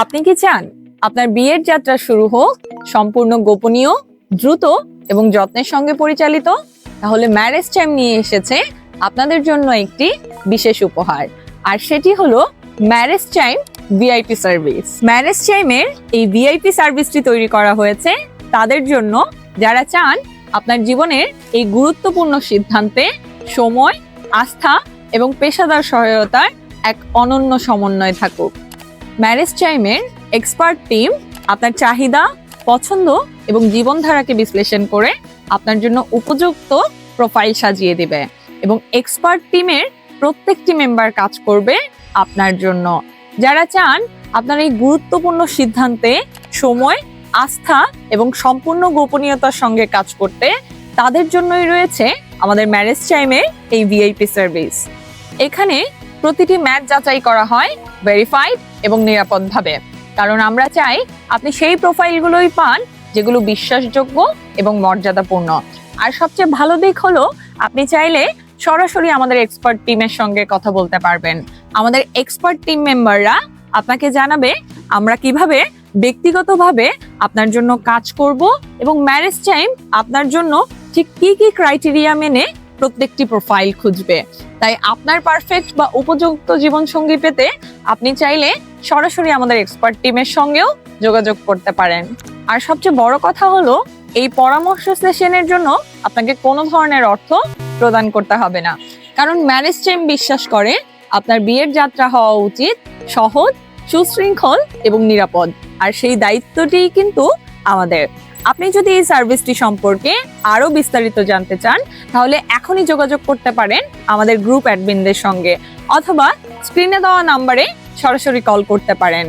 আপনি কি চান আপনার বিয়ের যাত্রা শুরু হোক সম্পূর্ণ গোপনীয়, দ্রুত এবং যত্নের সঙ্গে পরিচালিত? তাহলে ম্যারেজ টাইম নিয়ে এসেছে আপনাদের জন্য একটি বিশেষ উপহার, আর সেটি হলো marriage time VIP service. Marriage টাইমের এই ভিআইপি সার্ভিসটি তৈরি করা হয়েছে তাদের জন্য যারা চান আপনার জীবনের এই গুরুত্বপূর্ণ সিদ্ধান্তে সময়, আস্থা এবং পেশাদার সহায়তার এক অনন্য সমন্বয় থাকুক। ম্যারেজ টাইমের এক্সপার্ট টিম আপনার চাহিদা, পছন্দ এবং জীবনধারাকে বিশ্লেষণ করে আপনার জন্য উপযুক্ত প্রোফাইল সাজিয়ে দিবে, এবং এক্সপার্ট টিমের প্রত্যেকটি মেম্বার কাজ করবে আপনার জন্য। যারা চান আপনার এই গুরুত্বপূর্ণ সিদ্ধান্তে সময়, আস্থা এবং সম্পূর্ণ গোপনীয়তার সঙ্গে কাজ করতে, তাদের জন্যই রয়েছে আমাদের ম্যারেজ টাইমের এই ভিআইপি সার্ভিস। এখানে প্রতিটি ম্যাচ যাচাই করা হয় ভেরিফাইড এবং নিরাপদভাবে, কারণ আমরা চাই আপনি সেই প্রোফাইলগুলোই পান যেগুলো বিশ্বাসযোগ্য এবং মর্যাদাপূর্ণ। আর সবচেয়ে ভালো দিক হলো আপনি চাইলে সরাসরি আমাদের এক্সপার্ট টিমের সঙ্গে কথা বলতে পারবেন। আমাদের এক্সপার্ট টিম মেম্বাররা আপনাকে জানাবে আমরা কিভাবে ব্যক্তিগতভাবে আপনার জন্য কাজ করব, এবং ম্যারেজ টাইম আপনার জন্য ঠিক কি কি ক্রাইটেরিয়া মেনে প্রত্যেকটি প্রোফাইল খুঁজবে। তাই আপনার পারফেক্ট বা উপযুক্ত জীবনসঙ্গী পেতে আপনি চাইলে সরাসরি আমাদের এক্সপার্ট টিমের সঙ্গেও যোগাযোগ করতে পারেন। আর সবচেয়ে বড় কথা হলো এই পরামর্শ সেশনের জন্য আপনাকে কোনো ধরনের অর্থ প্রদান করতে হবে না, কারণ ম্যারেজ টাইম বিশ্বাস করে আপনার বিয়ের যাত্রা হওয়া উচিত সহজ, সুশৃঙ্খল এবং নিরাপদ। আর সেই দায়িত্বটিই কিন্তু আমাদের। আপনি যদি এই সার্ভিসটি সম্পর্কে আরো বিস্তারিত জানতে চান, তাহলে এখনই যোগাযোগ করতে পারেন আমাদের গ্রুপ অ্যাডমিনদের সঙ্গে, অথবা স্ক্রিনে দেওয়া নাম্বারে সরাসরি কল করতে পারেন।